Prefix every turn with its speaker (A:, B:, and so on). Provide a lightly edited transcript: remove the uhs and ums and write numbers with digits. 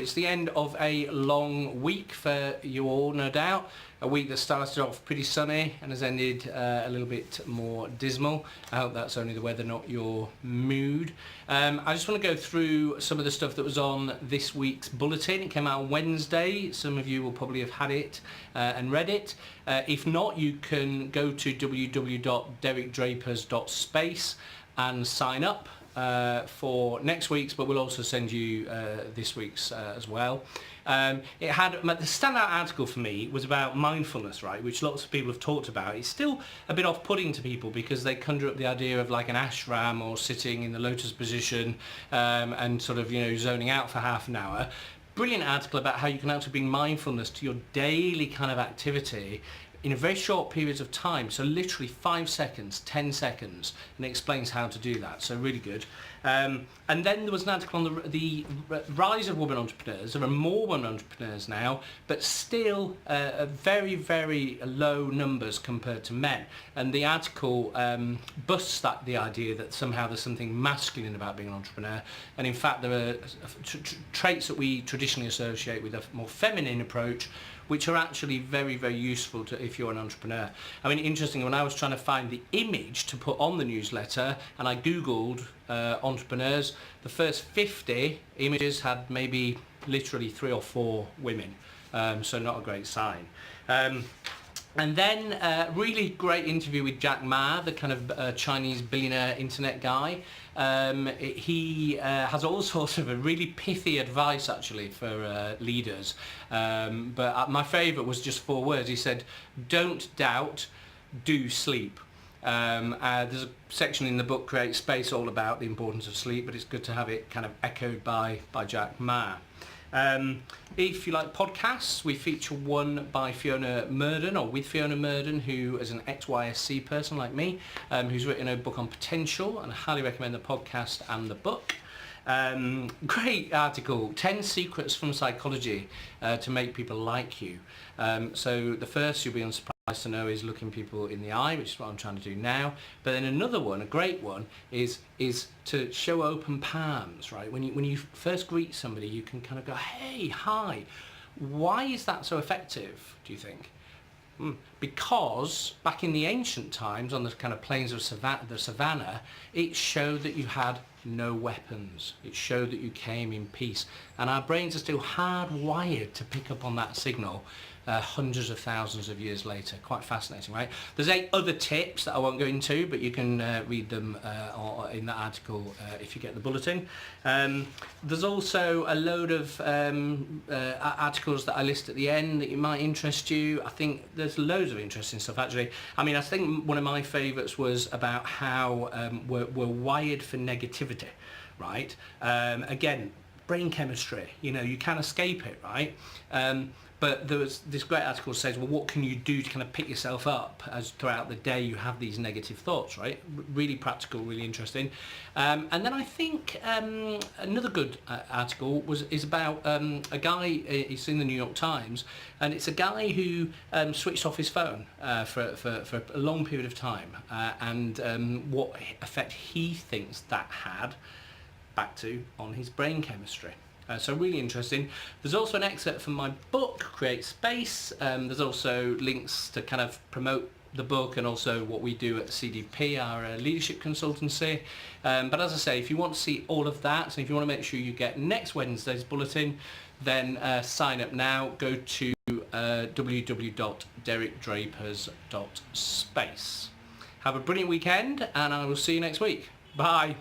A: It's the end of a long week for you all, no doubt. A week that started off pretty sunny and has ended a little bit more dismal. I hope that's only the weather, not your mood. I just want to go through some of the stuff that was on this week's bulletin. It came out on Wednesday. Some of you will probably have had it and read it. If not, you can go to www.derrickdrapers.space and sign up for next week's, but we'll also send you this week's as well. It had the standout article for me was about mindfulness, right, which lots of people have talked about. It's still a bit off-putting to people because they conjure up the idea of like an ashram or sitting in the lotus position and sort of, you know, zoning out for half an hour. Brilliant article about how you can actually bring mindfulness to your daily kind of activity in a very short periods of time, so literally 5 seconds, 10 seconds, and it explains how to do that, so really good. And then there was an article on the rise of women entrepreneurs. There are more women entrepreneurs now, but still very, very low numbers compared to men. And the article busts the idea that somehow there's something masculine about being an entrepreneur, and in fact there are traits that we traditionally associate with a more feminine approach, which are actually very, very useful to if you're an entrepreneur. I mean, interestingly, when I was trying to find the image to put on the newsletter, and I Googled entrepreneurs, the first 50 images had maybe literally 3 or 4 women, so not a great sign. And then really great interview with Jack Ma, the kind of Chinese billionaire internet guy. He has all sorts of a really pithy advice actually for leaders. But my favourite was just 4 words. He said, "Don't doubt, do sleep." There's a section in the book, Create Space, all about the importance of sleep, but it's good to have it kind of echoed by Jack Ma. If you like podcasts, we feature one by Fiona Murden, or with Fiona Murden, who is an ex-YSC person like me, who's written a book on potential, and I highly recommend the podcast and the book. Great article, 10 secrets from psychology to make people like you. So the first, you'll be unsurprised to know, is looking people in the eye, which is what I'm trying to do now. But then another one, a great one, is to show open palms, right? When you first greet somebody, you can kind of go, "Hey, hi." Why is that so effective, do you think? Because back in the ancient times, on the kind of plains of the savannah, it showed that you had no weapons. It showed that you came in peace. And our brains are still hardwired to pick up on that signal hundreds of thousands of years later. Quite fascinating, right? There's 8 other tips that I won't go into, but you can read them in that article if you get the bulletin. There's also a load of articles that I list at the end that might interest you. I think there's loads of interesting stuff actually. I mean, I think one of my favourites was about how we're wired for negativity, right? Again, brain chemistry, you know, you can't escape it, right? But there was this great article that says, well, what can you do to kind of pick yourself up as throughout the day you have these negative thoughts, right? Really practical, really interesting. And then I think another good article is about a guy, it's in the New York Times, and it's a guy who switched off his phone for a long period of time, and what effect he thinks that had back to on his brain chemistry. So really interesting. There's also an excerpt from my book, Create Space. There's also links to kind of promote the book and also what we do at CDP, our leadership consultancy. But as I say, if you want to see all of that, and if you want to make sure you get next Wednesday's bulletin, then sign up now. Go to www.derrickdrapers.space. Have a brilliant weekend, and I will see you next week. Bye.